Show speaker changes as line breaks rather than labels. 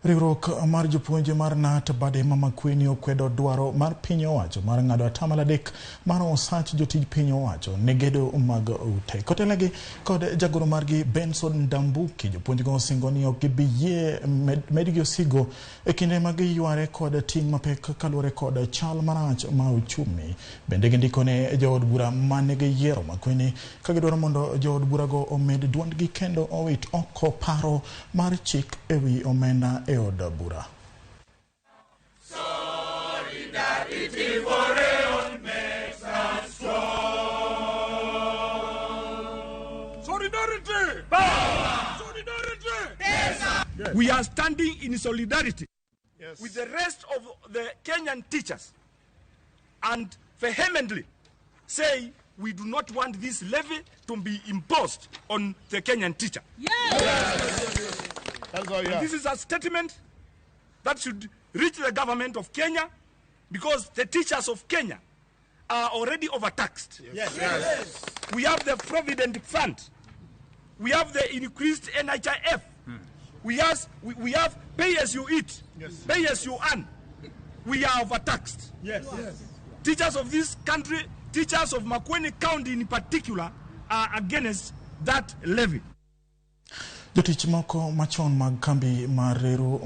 Riwruok mar Jopuonj mar NAT bade mama Kweni okwedo dwaro mar piny owacho mar ng'ado atamalo 3 mar osach jotij piny owacho ne gedo mag ute. Kotelegi kod jagoro margi Benson Ndambuki, jopuonj go osingo ni ok gibiyie medgi osigo e kinde mag yware kod ting' mapek kaluwore kod chal marach ma uchumi. Bende gindiko ne jood bura manigi yiero Makweni ka gidwaro mondo jood bura go omed duondgi kendo owit oko paro mar chik ewi omenda od bura.
Solidarity for all makes us strong. Solidarity! Power! Solidarity! Yes. We are standing in solidarity with the rest of the Kenyan teachers and vehemently say we do not want this levy to be imposed on the Kenyan teacher. Yes. This is a statement that should reach the government of Kenya, because the teachers of Kenya are already overtaxed. Yes. Yes. We have the Provident Fund. We have the increased NHIF. We have pay as you eat, pay as you earn. We are overtaxed. Yes. Yes. Teachers of this country, teachers of Makweni County in particular, are against that levy.
Jotich moko machon mag kambi mar reru